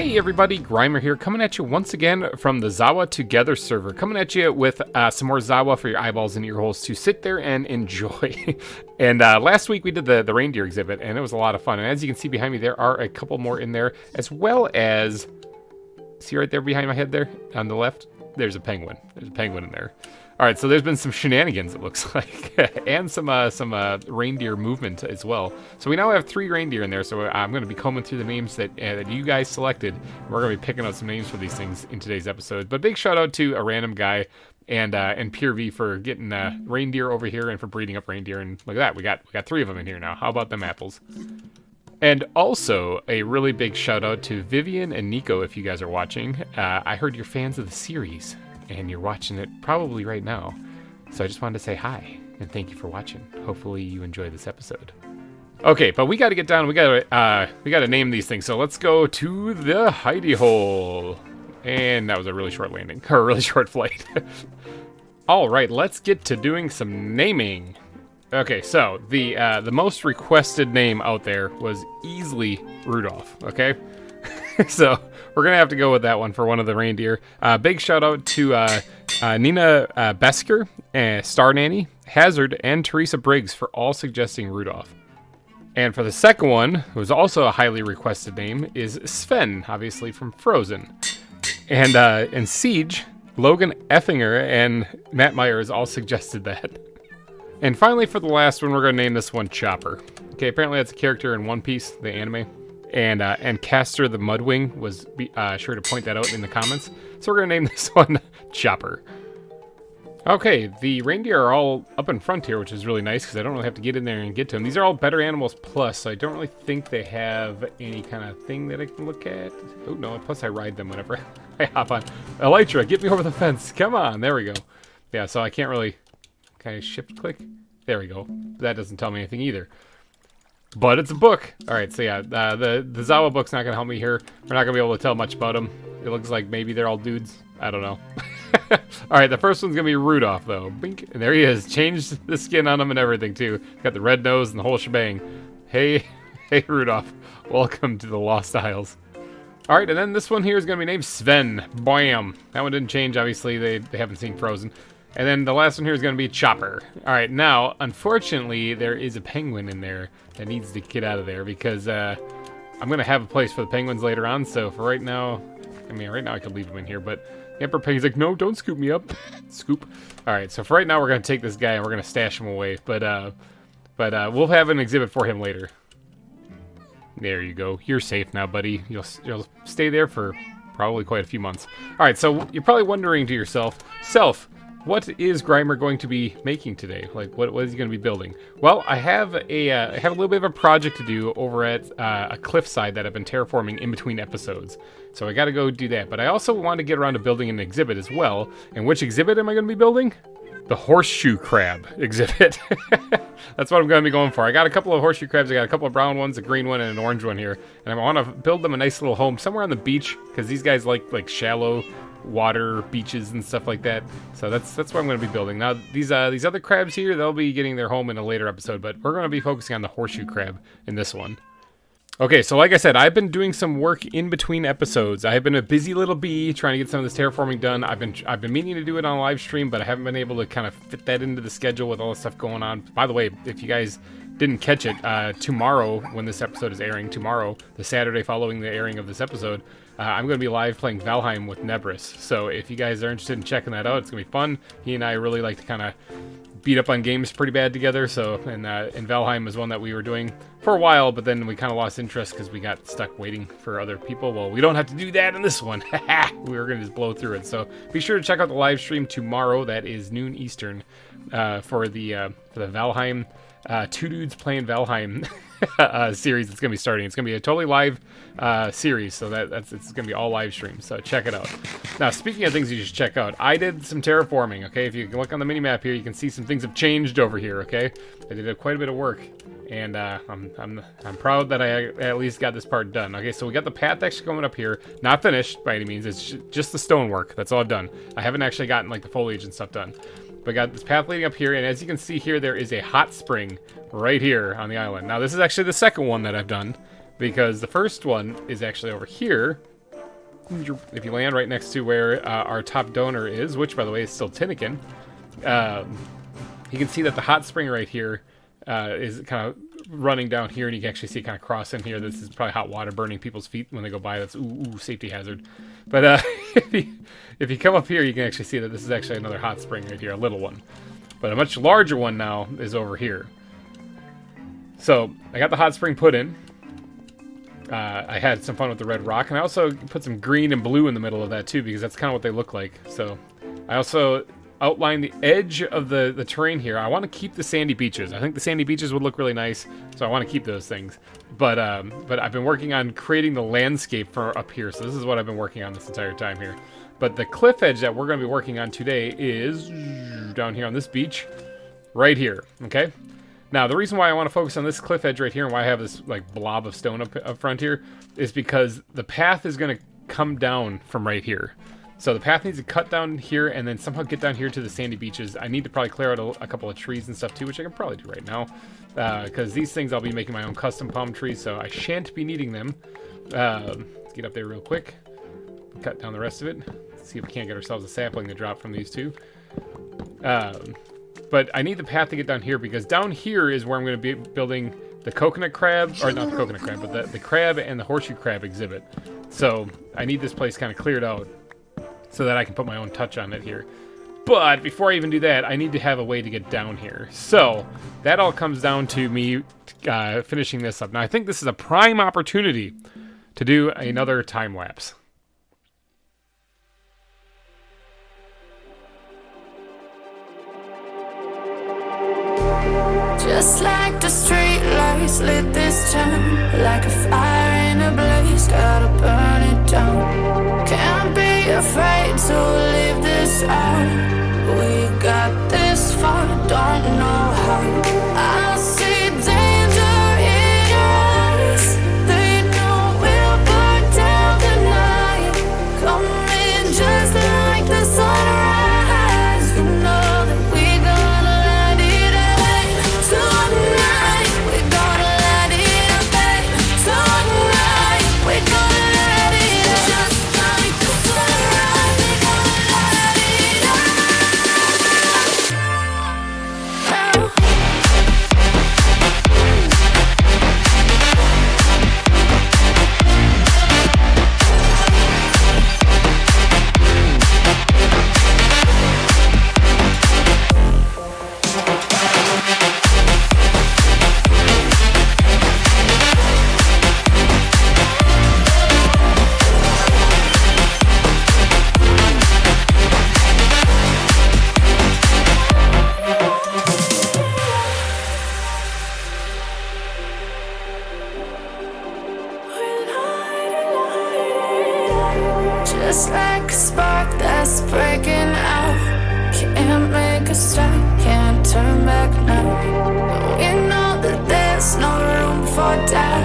Hey everybody, GReimer here, coming at you once again from the ZAWA Together server, coming at you with some more ZAWA for your eyeballs and ear holes to sit there and enjoy. And last week we did the reindeer exhibit, and it was a lot of fun. And as you can see behind me, there are a couple more in there, as well as, see right there behind my head there, on the left, there's a penguin. There's a penguin in there. All right, so there's been some shenanigans, it looks like, and some reindeer movement as well. So we now have 3 reindeer in there, so I'm going to be combing through the names that you guys selected. We're going to be picking out some names for these things in today's episode. But big shout out to a random guy and Pure V for getting reindeer over here and for breeding up reindeer. And look at that, we got 3 of them in here now. How about them apples? And also, a really big shout out to Vivian and Nico if you guys are watching. I heard you're fans of the series, and you're watching it probably right now. So I just wanted to say hi, and thank you for watching. Hopefully you enjoy this episode. Okay, but we gotta get down, we gotta name these things. So let's go to the hidey hole. And that was a really short landing, or a really short flight. All right, let's get to doing some naming. Okay, so the most requested name out there was easily Rudolph, okay? So we're gonna have to go with that one for one of the reindeer. Big shout out to Nina Besker, Star Nanny, Hazard, and Teresa Briggs for all suggesting Rudolph. And for the second one, who was also a highly requested name, is Sven, obviously from Frozen. And Siege, Logan Effinger, and Matt Myers all suggested that. And finally, for the last one, we're gonna name this one Chopper. Okay, apparently that's a character in One Piece, the anime. And Castor the Mudwing was sure to point that out in the comments. So we're going to name this one Chopper. Okay, the reindeer are all up in front here, which is really nice because I don't really have to get in there and get to them. These are all Better Animals Plus, so I don't really think they have any kind of thing that I can look at. Oh, no, plus I ride them whenever I hop on. Elytra, get me over the fence. Come on, there we go. Yeah, so I can't really... Can I shift click? There we go. That doesn't tell me anything either. But it's a book. All right, so yeah, the ZAWA book's not going to help me here. We're not going to be able to tell much about them. It looks like maybe they're all dudes. I don't know. All right, the first one's going to be Rudolph, though. Bink, and there he is. Changed the skin on him and everything, too. Got the red nose and the whole shebang. Hey, hey, Rudolph. Welcome to the Lost Isles. All right, and then this one here is going to be named Sven. Bam. That one didn't change, obviously. They haven't seen Frozen. And then the last one here is going to be Chopper. All right, now, unfortunately, there is a penguin in there that needs to get out of there because I'm going to have a place for the penguins later on. So for right now, I mean, right now I could leave him in here, but the Emperor Penguin's like, no, don't scoop me up. Scoop. All right, so for right now, we're going to take this guy and we're going to stash him away. But we'll have an exhibit for him later. There you go. You're safe now, buddy. You'll stay there for probably quite a few months. All right, so you're probably wondering to yourself, what is GReimer going to be making today? Like, what is he going to be building? Well, I have a little bit of a project to do over at a Cliffside that I've been terraforming in between episodes. So I got to go do that. But I also want to get around to building an exhibit as well. And which exhibit am I going to be building? The Horseshoe Crab exhibit. That's what I'm going to be going for. I got a couple of horseshoe crabs. I got a couple of brown ones, a green one, and an orange one here. And I want to build them a nice little home somewhere on the beach because these guys like shallow water beaches and stuff like that. So that's what I'm going to be building. Now these other crabs here, they'll be getting their home in a later episode, but we're going to be focusing on the horseshoe crab in this one. Okay, so like I said, I've been doing some work in between episodes. I've been a busy little bee trying to get some of this terraforming done. I've been meaning to do it on live stream, but I haven't been able to kind of fit that into the schedule with all the stuff going on. By the way, if you guys didn't catch it, tomorrow when this episode is airing, tomorrow, the Saturday following the airing of this episode, I'm going to be live playing Valheim with Nebris. So if you guys are interested in checking that out, it's going to be fun. He and I really like to kind of beat up on games pretty bad together. So, and Valheim was one that we were doing for a while, but then we kind of lost interest because we got stuck waiting for other people. Well, we don't have to do that in this one. We were going to just blow through it. So be sure to check out the live stream tomorrow. That is noon Eastern for the Valheim. Two dudes playing Valheim series that's going to be starting. It's going to be a totally live series, so it's going to be all live streams, so check it out. Now, speaking of things you should check out, I did some terraforming, okay? If you can look on the mini-map here, you can see some things have changed over here, okay? I did quite a bit of work, and I'm proud that I at least got this part done. Okay, so we got the path actually coming up here. Not finished by any means, it's just the stonework. That's all I've done. I haven't actually gotten like the foliage and stuff done. But I got this path leading up here, and as you can see here, there is a hot spring right here on the island. Now, this is actually the second one that I've done, because the first one is actually over here, if you land right next to where our top donor is, which by the way is still Tinnikin, you can see that the hot spring right here is kind of running down here, and you can actually see it kind of cross in here. This is probably hot water burning people's feet when they go by. That's ooh, safety hazard. But if you come up here, you can actually see that this is actually another hot spring right here, a little one. But a much larger one now is over here. So I got the hot spring put in. I had some fun with the red rock, and I also put some green and blue in the middle of that too, because that's kind of what they look like. So I also outline the edge of the terrain here. I want to keep the sandy beaches. I think the sandy beaches would look really nice, so I want to keep those things. But I've been working on creating the landscape for up here, so this is what I've been working on this entire time here. But the cliff edge that we're going to be working on today is down here on this beach, right here, okay? Now, the reason why I want to focus on this cliff edge right here and why I have this like blob of stone up front here is because the path is going to come down from right here. So the path needs to cut down here and then somehow get down here to the sandy beaches. I need to probably clear out a couple of trees and stuff too, which I can probably do right now. Because these things I'll be making my own custom palm trees, so I shan't be needing them. Let's get up there real quick. Cut down the rest of it. Let's see if we can't get ourselves a sapling to drop from these two. But I need the path to get down here because down here is where I'm going to be building the coconut crab, or not the coconut crab, but the crab and the horseshoe crab exhibit. So I need this place kind of cleared out so that I can put my own touch on it here. But before I even do that, I need to have a way to get down here. So that all comes down to me finishing this up. Now I think this is a prime opportunity to do another time lapse. Just like the street lights lit this town, like a fire in a blaze, gotta burn it down. Can't be afraid to leave this out. We got this far, don't know how. I see danger in your eyes. They know we'll burn down the night. Coming just like the sunrise. You know that we're gonna light it up tonight. We're gonna light it up tonight. We're gonna light it up just like the sunrise. We're gonna light it up now. Just like a spark that's breaking out. Can't make a stop, can't turn back now. We know that there's no room for doubt.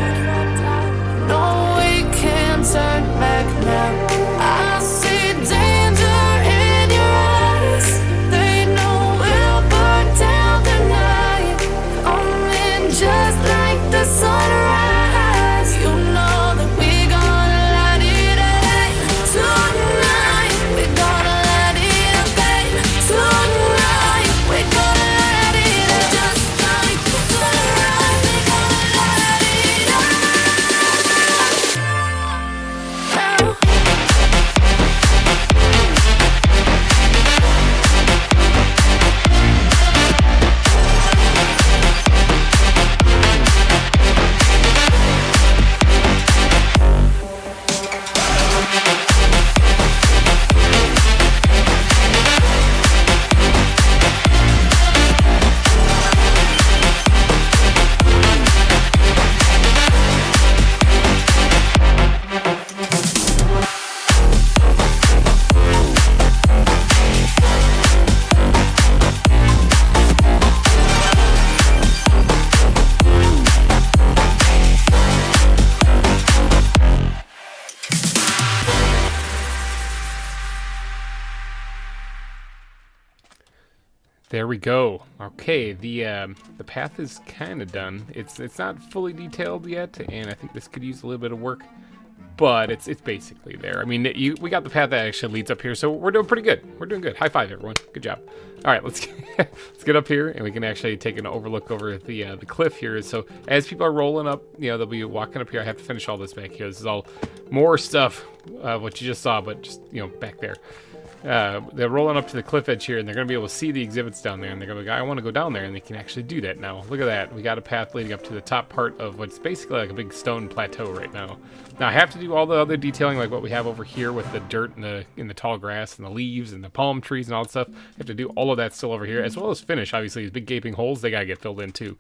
No, we can't turn back now. I see danger in your eyes. They know we'll burn down the night. Coming just like the sunrise. You know that we're gonna light it up tonight. We're gonna light it up tonight. We're gonna light it up just like the sunrise. We're gonna light it up now. There we go. Okay, the path is kind of done. It's not fully detailed yet, and I think this could use a little bit of work. but it's basically there. I mean, we got the path that actually leads up here, so we're doing pretty good. We're doing good. High five, everyone. Good job. All right, let's let's get up here, and we can actually take an overlook over the cliff here. So as people are rolling up, you know, they'll be walking up here. I have to finish all this back here. This is all more stuff, what you just saw, but just, you know, back there. They're rolling up to the cliff edge here, and they're going to be able to see the exhibits down there, and they're going to be like, I want to go down there, and they can actually do that now. Look at that. We got a path leading up to the top part of what's basically like a big stone plateau right now. Now, I have to do all the other detailing, like what we have over here with the dirt and in the tall grass and the leaves and the palm trees and all that stuff. I have to do all of that still over here, as well as finish, obviously, these big gaping holes. They got to get filled in, too.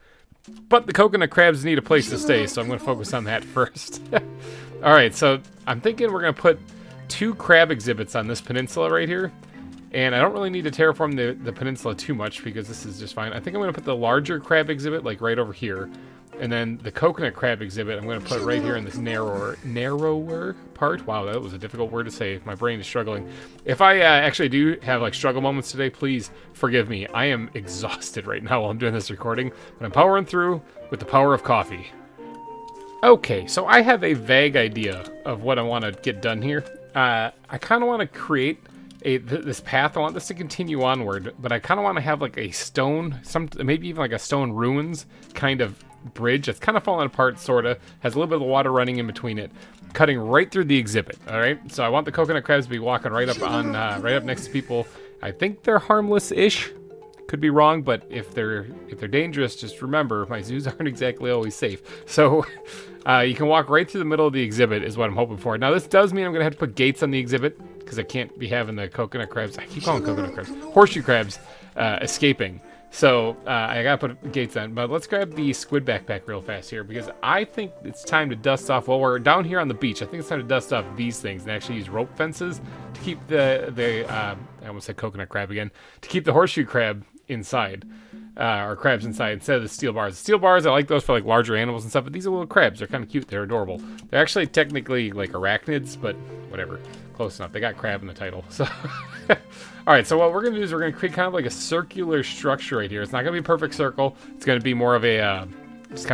But the coconut crabs need a place to stay, so I'm going to focus on that first. All right, so I'm thinking we're going to put 2 crab exhibits on this peninsula right here. And I don't really need to terraform the peninsula too much because this is just fine. I think I'm going to put the larger crab exhibit like right over here. And then the coconut crab exhibit I'm going to put right here in this narrower part. Wow, that was a difficult word to say. My brain is struggling. If I actually do have like struggle moments today, please forgive me. I am exhausted right now while I'm doing this recording. But I'm powering through with the power of coffee. Okay, so I have a vague idea of what I want to get done here. I kind of want to create this path. I want this to continue onward, but I kind of want to have like a stone, maybe even like a stone ruins kind of bridge that's kind of falling apart, sort of has a little bit of water running in between it, cutting right through the exhibit. All right, so I want the coconut crabs to be walking right up on right up next to people. I think they're harmless-ish. Could be wrong, but if they're dangerous, just remember my zoos aren't exactly always safe. So you can walk right through the middle of the exhibit is what I'm hoping for. Now this does mean I'm gonna have to put gates on the exhibit because I can't be having the coconut crabs. I keep calling coconut crabs, horseshoe crabs, escaping. So I gotta put gates on. But let's grab the squid backpack real fast here because I think it's time to dust off. While we're down here on the beach, I think it's time to dust off these things and actually use rope fences to keep I almost said coconut crab again, to keep the horseshoe crab inside. Or crabs inside instead of the steel bars. The steel bars, I like those for like larger animals and stuff, but these are little crabs. They're kind of cute. They're adorable. They're actually technically like arachnids, but whatever. Close enough. They got crab in the title. So, all right. So what we're going to do is we're going to create kind of like a circular structure right here. It's not going to be a perfect circle. It's going to be more of a, we're just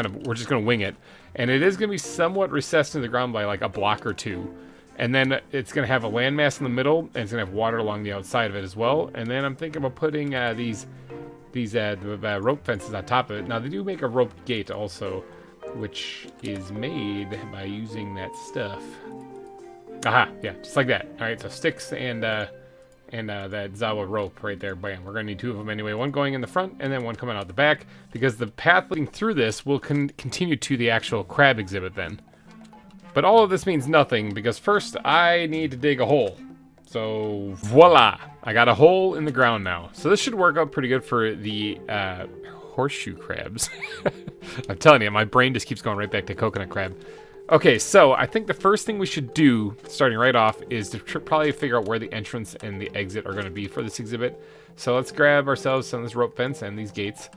going to wing it. And it is going to be somewhat recessed into the ground by like a block or two. And then it's going to have a landmass in the middle, and it's going to have water along the outside of it as well. And then I'm thinking about putting these rope fences on top of it. Now they do make a rope gate also, which is made by using that stuff. Aha, yeah, just like that. All right, so sticks and that ZAWA rope right there. Bam, we're gonna need 2 of them anyway. One going in the front and then one coming out the back because the path leading through this will continue to the actual crab exhibit then. But all of this means nothing because first I need to dig a hole. So voila, I got a hole in the ground now. So this should work out pretty good for the horseshoe crabs. I'm telling you, my brain just keeps going right back to coconut crab. Okay, so I think the first thing we should do, starting right off, is to probably figure out where the entrance and the exit are going to be for this exhibit. So let's grab ourselves some of this rope fence and these gates,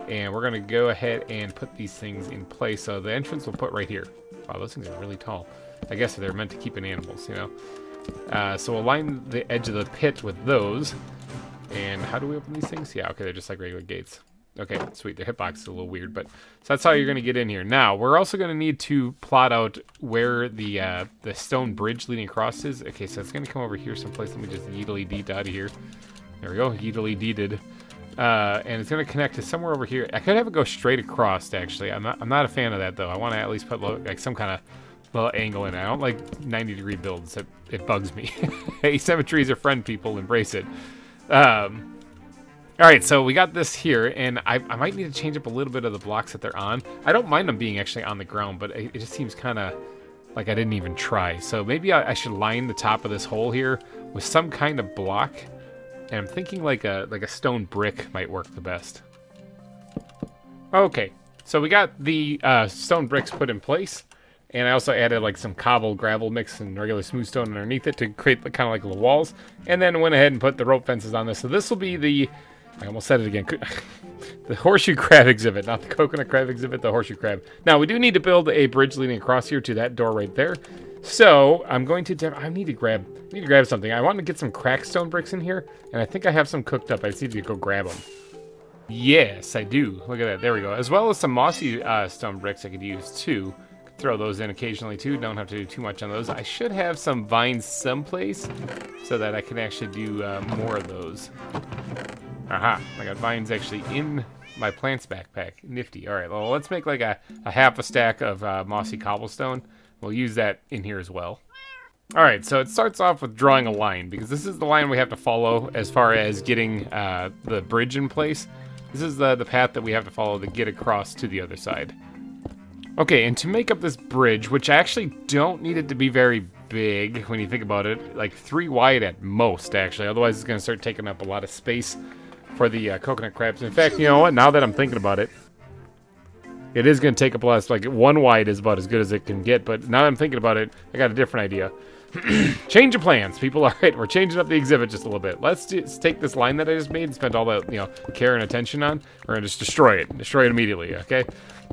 and we're going to go ahead and put these things in place. So the entrance we'll put right here. Wow, those things are really tall. I guess they're meant to keep in animals, you know. So we'll line the edge of the pit with those. And how do we open these things? Yeah, okay, they're just like regular gates. Okay, sweet. The hitbox is a little weird, but so that's how you're going to get in here. Now, we're also going to need to plot out where the stone bridge leading across is. Okay, so it's going to come over here someplace. Let me just yeetily deet out of here. There we go, yeetily deeted. And it's going to connect to somewhere over here. I could have it go straight across, actually. I'm not a fan of that, though. I want to at least put like some kind of little angle in it. I don't like 90-degree builds. It bugs me. Asymmetry is a friend, people. Embrace it. All right, so we got this here, and I might need to change up a little bit of the blocks that they're on. I don't mind them being actually on the ground, but it just seems kind of like I didn't even try. So maybe I should line the top of this hole here with some kind of block. And I'm thinking like a stone brick might work the best. Okay, so we got the stone bricks put in place. And I also added like some cobble gravel mix and regular smooth stone underneath it to create kind of like little walls. And then went ahead and put the rope fences on this. So this will be the... I almost said it again. The horseshoe crab exhibit, not the coconut crab exhibit, the horseshoe crab. Now, we do need to build a bridge leading across here to that door right there. So, I'm going to... I need to grab something. I want to get some cracked stone bricks in here, and I think I have some cooked up. I just need to go grab them. Yes, I do. Look at that. There we go. As well as some mossy stone bricks I could use, too. throw those in occasionally too. Don't have to do too much on those. I should have some vines someplace so that I can actually do more of those. Aha, I got vines actually in my plants backpack. Nifty. All right, well, let's make like a half a stack of mossy cobblestone. We'll use that in here as well. All right, so it starts off with drawing a line because this is the line we have to follow as far as getting the bridge in place. This is the path that we have to follow to get across to the other side. Okay, and to make up this bridge, which I actually don't need it to be very big when you think about it, like 3 wide at most, actually. Otherwise, it's going to start taking up a lot of space for the coconut crabs. In fact, you know what? Now that I'm thinking about it, it is going to take up a lot. Like 1 wide is about as good as it can get, but now that I'm thinking about it, I got a different idea. Change of plans, people. All right, we're changing up the exhibit just a little bit. Let's just take this line that I just made and spent all that, care and attention on. We're gonna just destroy it immediately. Okay.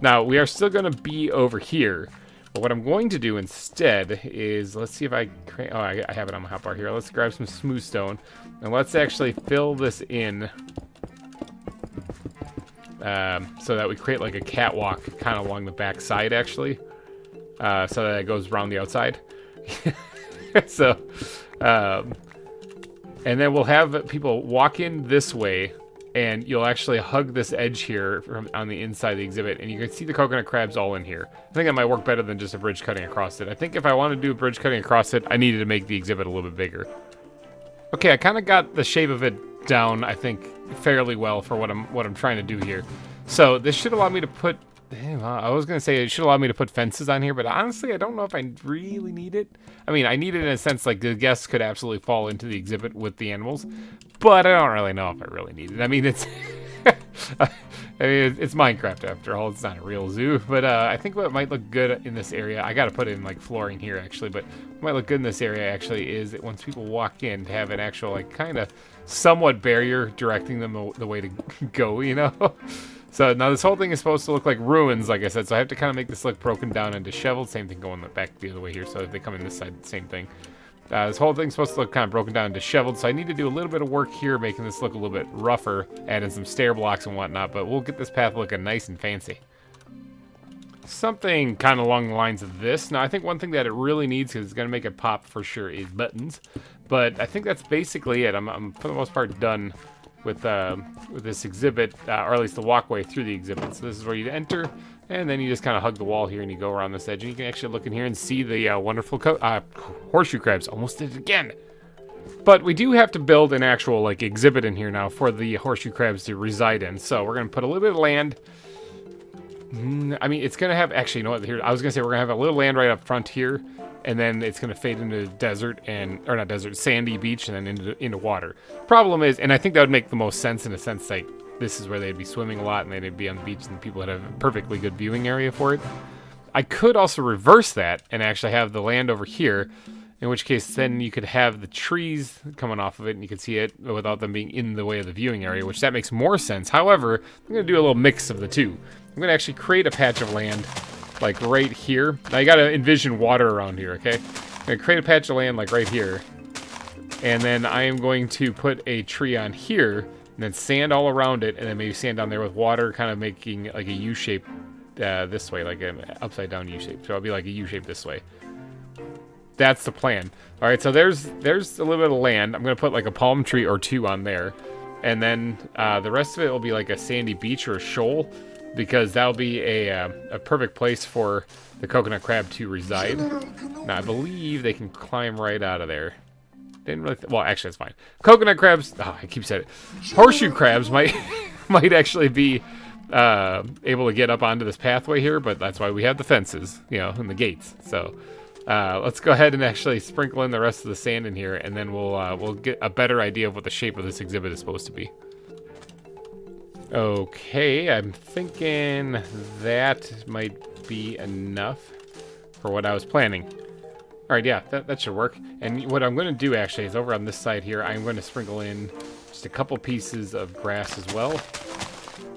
Now we are still gonna be over here, but what I'm going to do instead is let's see if I create. Oh, I have it on my hotbar here. Let's grab some smooth stone and let's actually fill this in. So that we create like a catwalk kind of along the back side, actually, so that it goes around the outside. So, and then we'll have people walk in this way, and you'll actually hug this edge here from on the inside of the exhibit, and you can see the coconut crabs all in here. I think that might work better than just a bridge cutting across it. I think if I want to do a bridge cutting across it, I needed to make the exhibit a little bit bigger. Okay, I kind of got the shape of it down, I think, fairly well for what I'm trying to do here. So this should allow me to put. I was going to say it should allow me to put fences on here, but honestly, I don't know if I really need it. I mean, I need it in a sense like the guests could absolutely fall into the exhibit with the animals, but I don't really know if I really need it. I mean, it's it's Minecraft after all. It's not a real zoo, but I think what might look good in this area, I got to put in like flooring here actually, but what might look good in this area actually is that once people walk in to have an actual like kind of somewhat barrier directing them the way to go, So now this whole thing is supposed to look like ruins, like I said, so I have to kind of make this look broken down and disheveled. Same thing going back the other way here, so if they come in this side, same thing. This whole thing's supposed to look kind of broken down and disheveled, so I need to do a little bit of work here, making this look a little bit rougher, adding some stair blocks and whatnot, but we'll get this path looking nice and fancy. Something kind of along the lines of this. Now, I think one thing that it really needs, because it's going to make it pop for sure, is buttons. But I think that's basically it. I'm for the most part, done with this exhibit, or at least the walkway through the exhibit. So this is where you enter, and then you just kind of hug the wall here, and you go around this edge, and you can actually look in here and see the wonderful horseshoe crabs. Almost did it again. But we do have to build an actual like exhibit in here now for the horseshoe crabs to reside in. So we're going to put a little bit of land. I mean, it's going to have, actually, you know what, here, I was going to say we're going to have a little land right up front here, and then it's going to fade into desert or not desert, sandy beach, and then into water. Problem is, and I think that would make the most sense in a sense, like, this is where they'd be swimming a lot, and they'd be on the beach, and people would have a perfectly good viewing area for it. I could also reverse that and actually have the land over here, in which case then you could have the trees coming off of it, and you could see it without them being in the way of the viewing area, which that makes more sense. However, I'm going to do a little mix of the two. I'm going to actually create a patch of land, like right here. Now you got to envision water around here, okay? I'm going to create a patch of land like right here. And then I am going to put a tree on here, and then sand all around it, and then maybe sand down there with water, kind of making like a U shape this way, like an upside down U shape. So it'll be like a U shape this way. That's the plan. All right, so there's a little bit of land. I'm going to put like a palm tree or two on there. And then the rest of it will be like a sandy beach or a shoal, because that'll be a perfect place for the coconut crab to reside. Now, I believe they can climb right out of there. Didn't really, well, actually, that's fine. Coconut crabs, I keep saying it. Horseshoe crabs might actually be able to get up onto this pathway here, but that's why we have the fences, and the gates. So let's go ahead and actually sprinkle in the rest of the sand in here, and then we'll get a better idea of what the shape of this exhibit is supposed to be. Okay, I'm thinking that might be enough for what I was planning. All right, yeah, that should work. And what I'm going to do actually is over on this side here, I'm going to sprinkle in just a couple pieces of grass as well.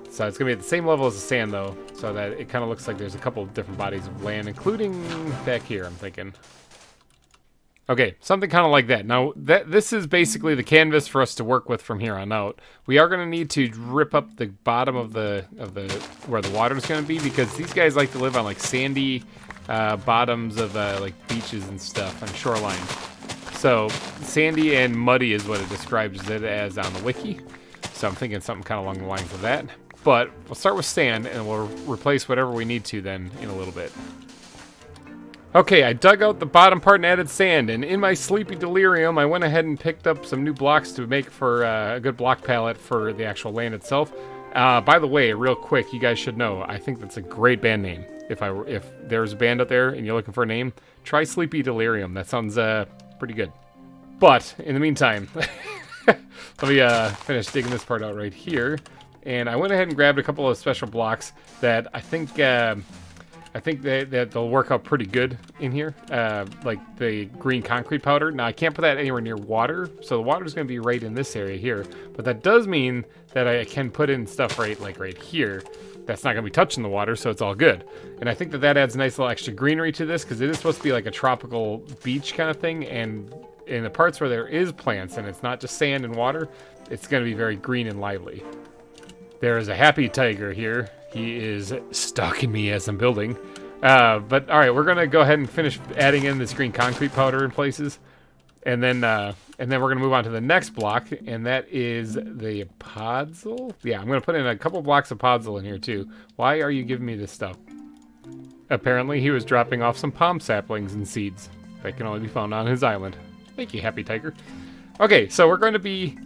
So it's going to be at the same level as the sand though, so that it kind of looks like there's a couple of different bodies of land, including back here, I'm thinking. Okay, something kind of like that. Now, this is basically the canvas for us to work with from here on out. We are going to need to rip up the bottom of the where the water is going to be, because these guys like to live on like sandy bottoms of like beaches and stuff on shorelines. So sandy and muddy is what it describes it as on the wiki. So I'm thinking something kind of along the lines of that. But we'll start with sand, and we'll replace whatever we need to then in a little bit. Okay, I dug out the bottom part and added sand, and in my sleepy delirium, I went ahead and picked up some new blocks to make for a good block palette for the actual land itself. By the way, real quick, you guys should know, I think that's a great band name. If there's a band out there and you're looking for a name, try Sleepy Delirium. That sounds pretty good. But in the meantime, let me finish digging this part out right here. And I went ahead and grabbed a couple of special blocks that I think that they'll work out pretty good in here, like the green concrete powder. Now, I can't put that anywhere near water, so the water is going to be right in this area here. But that does mean that I can put in stuff right here. That's not going to be touching the water, so it's all good. And I think that adds a nice little extra greenery to this, because it is supposed to be like a tropical beach kind of thing. And in the parts where there is plants and it's not just sand and water, it's going to be very green and lively. There is a happy tiger here. He is stalking me as I'm building. But all right, we're gonna go ahead and finish adding in this green concrete powder in places, and then we're gonna move on to the next block, and that is the podzol. Yeah, I'm gonna put in a couple blocks of podzol in here too. Why are you giving me this stuff? Apparently, he was dropping off some palm saplings and seeds that can only be found on his island. Thank you, happy tiger. Okay, so we're going to be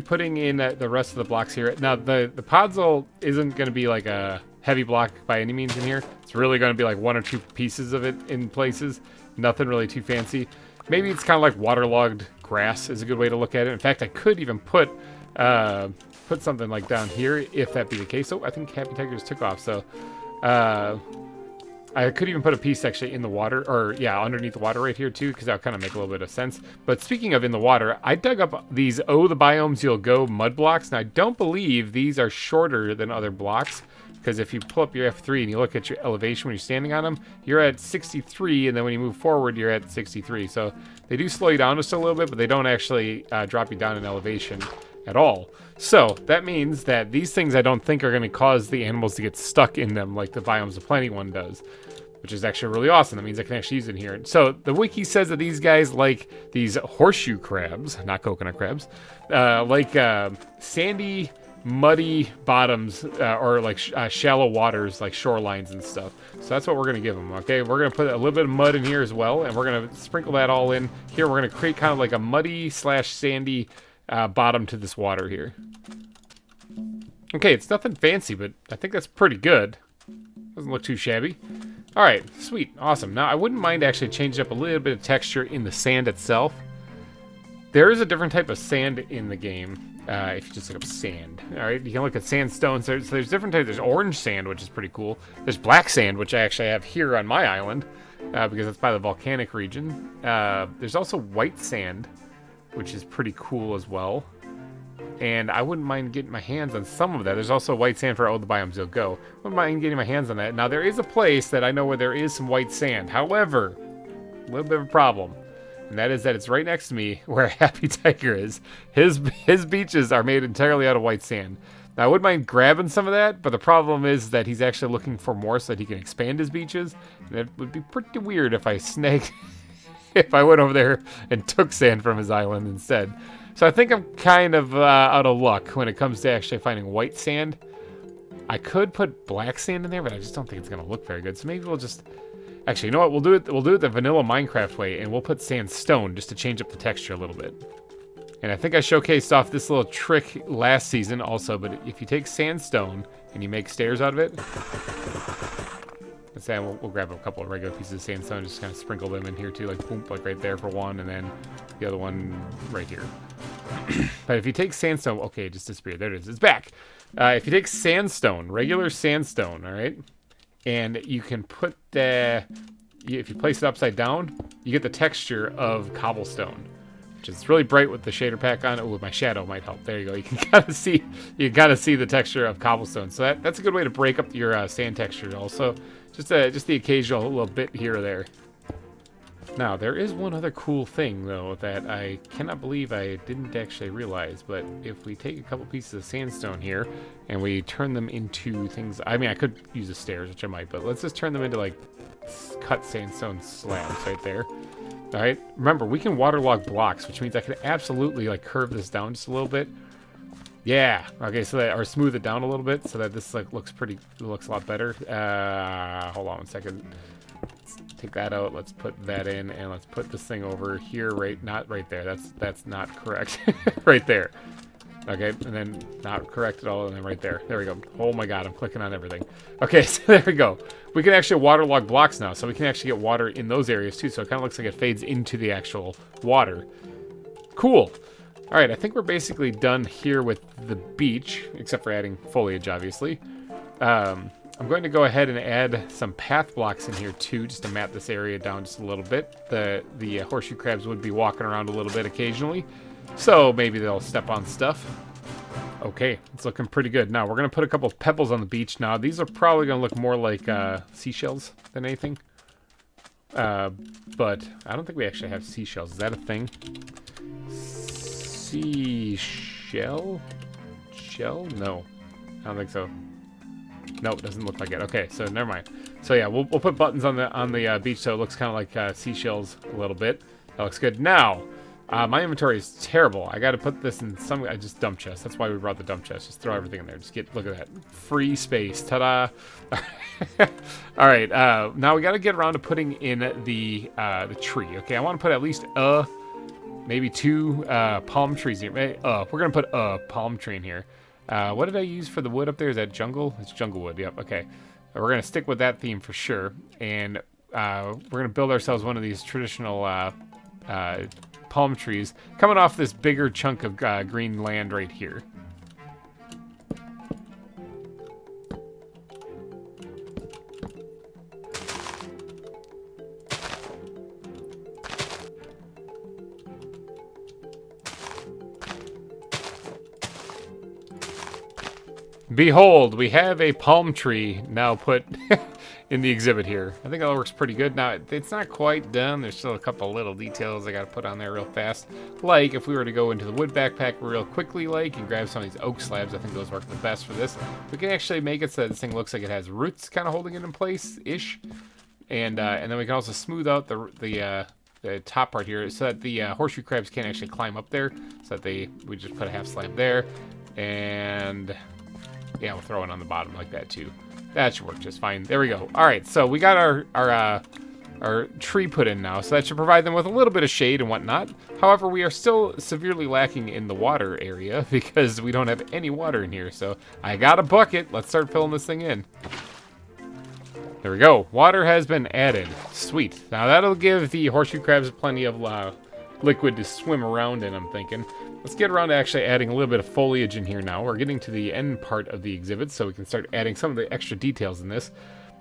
putting in the rest of the blocks here. Now, the podzol isn't going to be like a heavy block by any means in here. It's really going to be like one or two pieces of it in places. Nothing really too fancy. Maybe it's kind of like waterlogged grass is a good way to look at it. In fact, I could even put something like down here if that be the case. So I think Happy Tiger just took off. So I could even put a piece actually in the water, or yeah, underneath the water right here too, because that'll kind of make a little bit of sense. But speaking of in the water, I dug up these Oh the Biomes You'll Go mud blocks. Now I don't believe these are shorter than other blocks, because if you pull up your F3 and you look at your elevation when you're standing on them, you're at 63, and then when you move forward, you're at 63. So they do slow you down just a little bit, but they don't actually drop you down in elevation at all. So that means that these things I don't think are going to cause the animals to get stuck in them like the Biomes of Plenty one does, which is actually really awesome. That means I can actually use it here. So the wiki says that these guys like these horseshoe crabs, not coconut crabs, like sandy, muddy bottoms, or like shallow waters, like shorelines and stuff. So that's what we're going to give them, okay? We're going to put a little bit of mud in here as well, and we're going to sprinkle that all in. Here we're going to create kind of like a muddy / sandy bottom to this water here. Okay, it's nothing fancy, but I think that's pretty good. Doesn't look too shabby. All right, sweet, awesome. Now, I wouldn't mind actually changing up a little bit of texture in the sand itself. There is a different type of sand in the game, if you just look up sand. All right, you can look at sandstone. So there's different types. There's orange sand, which is pretty cool. There's black sand, which I actually have here on my island, because it's by the volcanic region. There's also white sand, which is pretty cool as well. And I wouldn't mind getting my hands on some of that. There's also white sand for Oh the Biomes You'll Go. Wouldn't mind getting my hands on that. Now, there is a place that I know where there is some white sand. However, a little bit of a problem. And that is that it's right next to me where Happy Tiger is. His beaches are made entirely out of white sand. Now, I wouldn't mind grabbing some of that, but the problem is that he's actually looking for more so that he can expand his beaches. And it would be pretty weird if I snagged... if I went over there and took sand from his island instead. So I think I'm kind of out of luck when it comes to actually finding white sand. I could put black sand in there, but I just don't think it's going to look very good. So maybe we'll just... Actually, you know what? We'll do it the vanilla Minecraft way, and we'll put sandstone just to change up the texture a little bit. And I think I showcased off this little trick last season also, but if you take sandstone and you make stairs out of it... Let's say we'll grab a couple of regular pieces of sandstone and just kind of sprinkle them in here too, like boom, like right there for one, and then the other one right here. But if you take sandstone, okay, it just disappeared. There it is. It's back. If you take sandstone, regular sandstone, all right, and you can put if you place it upside down, you get the texture of cobblestone, which is really bright with the shader pack on it. Oh, my shadow might help. There you go. You can kind of see the texture of cobblestone. So that's a good way to break up your sand texture also. Just the occasional little bit here or there. Now, there is one other cool thing, though, that I cannot believe I didn't actually realize, but if we take a couple pieces of sandstone here, and we turn them into things... I mean, I could use the stairs, which I might, but let's just turn them into, like, cut sandstone slabs right there. Alright, remember, we can waterlog blocks, which means I can absolutely, like, curve this down just a little bit. Yeah, okay, so that, or smooth it down a little bit, so that this, like, looks a lot better. Hold on one second. Take that out, let's put that in, and let's put this thing over here, not right there, that's not correct. Right there. Okay, and then not correct at all, and then right there. There we go. Oh my god, I'm clicking on everything. Okay, so there we go. We can actually waterlog blocks now, so we can actually get water in those areas too, so it kind of looks like it fades into the actual water. Cool. Alright, I think we're basically done here with the beach, except for adding foliage, obviously. I'm going to go ahead and add some path blocks in here too, just to map this area down just a little bit. The horseshoe crabs would be walking around a little bit occasionally, so maybe they'll step on stuff. Okay, it's looking pretty good. Now we're going to put a couple of pebbles on the beach. Now these are probably going to look more like seashells than anything. But I don't think we actually have seashells. Is that a thing? Seashell? Shell? No, I don't think so. No, it doesn't look like it. Okay, so never mind. So yeah, we'll put buttons on the beach so it looks kind of like seashells a little bit. That looks good. Now, my inventory is terrible. I got to put this in some. I just dump chest. That's why we brought the dump chest. Just throw everything in there. Just look at that, free space. Ta-da! All right. Now we got to get around to putting in the tree. Okay, I want to put at least maybe 2 palm trees here. We're gonna put a palm tree in here. What did I use for the wood up there? Is that jungle? It's jungle wood, yep, okay. We're going to stick with that theme for sure. And we're going to build ourselves one of these traditional palm trees coming off this bigger chunk of green land right here. Behold, we have a palm tree now put in the exhibit here. I think that works pretty good. Now, it's not quite done. There's still a couple little details I got to put on there real fast. Like, if we were to go into the wood backpack real quickly, like, and grab some of these oak slabs, I think those work the best for this. We can actually make it so that this thing looks like it has roots kind of holding it in place-ish. And then we can also smooth out the top part here so that the horseshoe crabs can't actually climb up there. So that we just put a half slab there. And... yeah, we'll throw it on the bottom like that too. That should work just fine. There we go. All right, so we got our tree put in now, so that should provide them with a little bit of shade and whatnot. However, we are still severely lacking in the water area because we don't have any water in here. So I got a bucket. Let's start filling this thing in. There we go. Water has been added. Sweet. Now that'll give the horseshoe crabs plenty of liquid to swim around in, I'm thinking. Let's get around to actually adding a little bit of foliage in here now. We're getting to the end part of the exhibit, so we can start adding some of the extra details in this.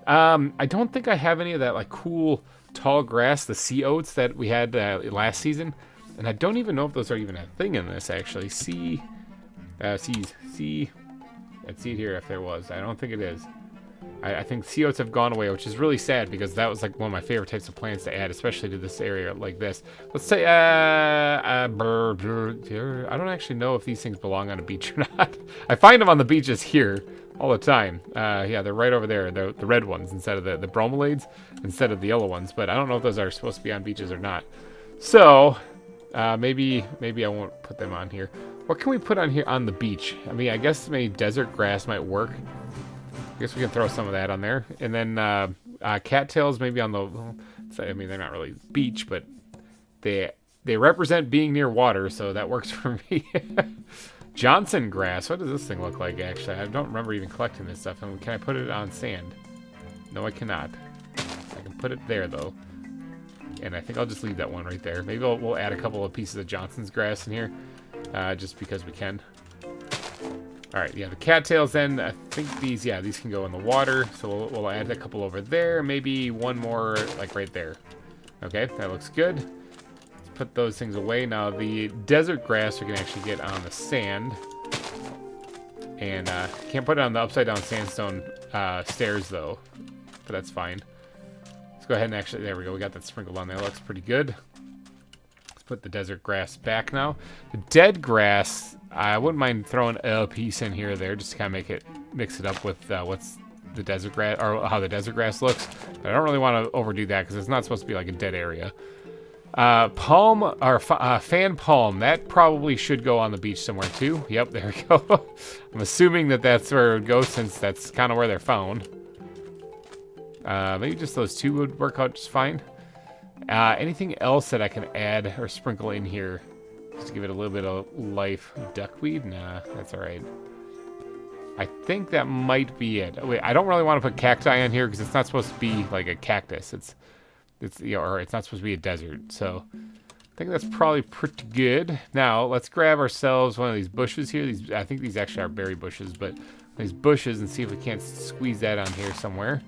I don't think I have any of that like cool tall grass, the sea oats that we had last season. And I don't even know if those are even a thing in this, actually. Sea. I'd see it here if there was. I don't think it is. I think sea oats have gone away, which is really sad because that was like one of my favorite types of plants to add, especially to this area like this. Let's say, I don't actually know if these things belong on a beach or not. I find them on the beaches here all the time. Yeah, they're right over there, the red ones instead of the bromeliads, instead of the yellow ones. But I don't know if those are supposed to be on beaches or not. So, maybe I won't put them on here. What can we put on here on the beach? I mean, I guess maybe desert grass might work. I guess we can throw some of that on there. And then cattails maybe on the... I mean, they're not really beach, but they represent being near water, so that works for me. Johnson grass. What does this thing look like, actually? I don't remember even collecting this stuff. And can I put it on sand? No, I cannot. I can put it there, though. And I think I'll just leave that one right there. Maybe we'll add a couple of pieces of Johnson's grass in here, just because we can. All right, yeah, the cattails then, I think these can go in the water. So we'll add a couple over there, maybe one more like right there. Okay, that looks good. Let's put those things away. Now the desert grass we can actually get on the sand. And can't put it on the upside down sandstone stairs though, but that's fine. Let's go ahead and actually, there we go. We got that sprinkled on there. Looks pretty good. Let's put the desert grass back now. The dead grass, I wouldn't mind throwing a piece in here or there just to kind of mix it up with what's the desert grass, or how the desert grass looks. But I don't really want to overdo that because it's not supposed to be like a dead area. Palm, or fan palm, that probably should go on the beach somewhere too. Yep, there we go. I'm assuming that that's where it would go since that's kind of where they're found. Maybe just those two would work out just fine. Anything else that I can add or sprinkle in here? Just to give it a little bit of life. Duckweed? Nah, that's alright. I think that might be it. Wait, I don't really want to put cacti on here because it's not supposed to be like a cactus. It's you know, or it's not supposed to be a desert. So I think that's probably pretty good. Now let's grab ourselves one of these bushes here. I think these actually are berry bushes, but these bushes, and see if we can't squeeze that on here somewhere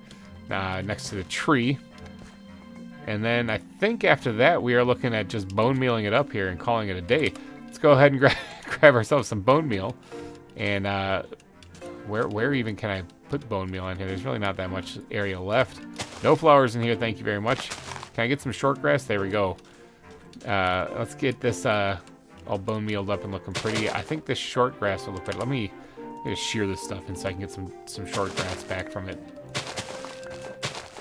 next to the tree. And then I think after that we are looking at just bone mealing it up here and calling it a day. Let's go ahead and grab ourselves some bone meal. And where even can I put bone meal on here? There's really not that much area left. No flowers in here, thank you very much. Can I get some short grass? There we go. Let's get this all bone mealed up and looking pretty. I think this short grass will look better. Let me just shear this stuff in so I can get some short grass back from it.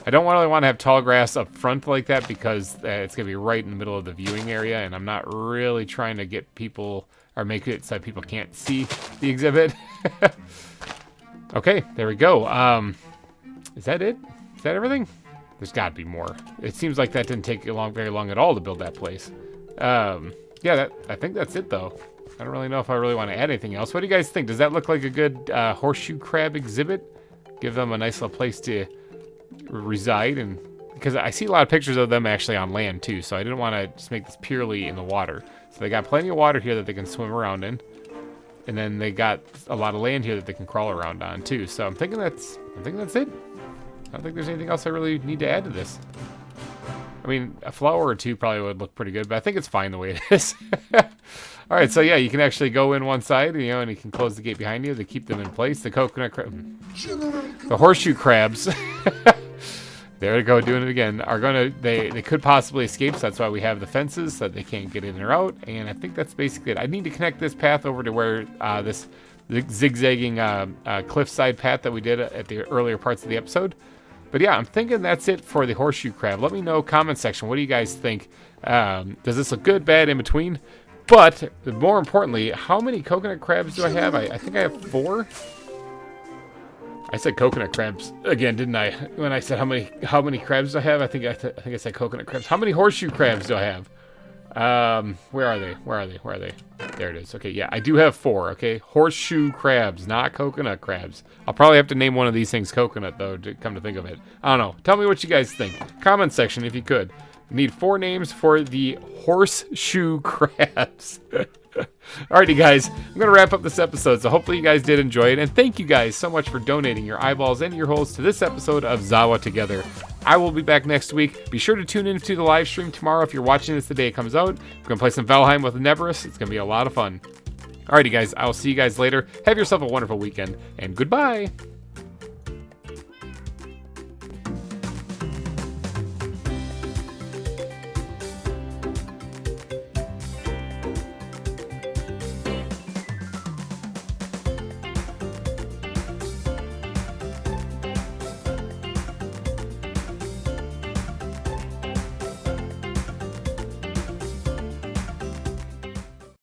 I don't really want to have tall grass up front like that because it's going to be right in the middle of the viewing area, and I'm not really trying to get people, or make it so people can't see the exhibit. Okay, there we go. Is that it? Is that everything? There's got to be more. It seems like that didn't take very long at all to build that place. Yeah, I think that's it, though. I don't really know if I really want to add anything else. What do you guys think? Does that look like a good horseshoe crab exhibit? Give them a nice little place to reside, and because I see a lot of pictures of them actually on land too, so I didn't want to just make this purely in the water. So they got plenty of water here that they can swim around in, and then they got a lot of land here that they can crawl around on too. So I'm thinking that's it. I don't think there's anything else I really need to add to this. I mean, a flower or two probably would look pretty good, but I think it's fine the way it is. All right, so yeah, you can actually go in one side, you know, and you can close the gate behind you to keep them in place. The coconut crab, the horseshoe crabs, there we go, doing it again, are they could possibly escape, so that's why we have the fences, so that they can't get in or out. And I think that's basically it. I need to connect this path over to where this zigzagging cliffside path that we did at the earlier parts of the episode. But yeah, I'm thinking that's it for the horseshoe crab. Let me know, comment section, what do you guys think? Does this look good, bad, in between? But more importantly, how many coconut crabs do I have? I think I have 4. I said coconut crabs again, didn't I? When I said how many crabs do I have? I think I said coconut crabs. How many horseshoe crabs do I have? Where are they? Where are they? Where are they? There it is. Okay, yeah, I do have 4. Okay, horseshoe crabs, not coconut crabs. I'll probably have to name one of these things coconut, though, to come to think of it. I don't know. Tell me what you guys think. Comment section if you could. We need 4 names for the horseshoe crabs. Alrighty, guys, I'm going to wrap up this episode, so hopefully you guys did enjoy it, and thank you guys so much for donating your eyeballs and your holes to this episode of ZAWA Together. I will be back next week. Be sure to tune in to the live stream tomorrow if you're watching this the day it comes out. We're going to play some Valheim with Neverus. It's going to be a lot of fun. Alrighty, guys, I will see you guys later. Have yourself a wonderful weekend, and goodbye!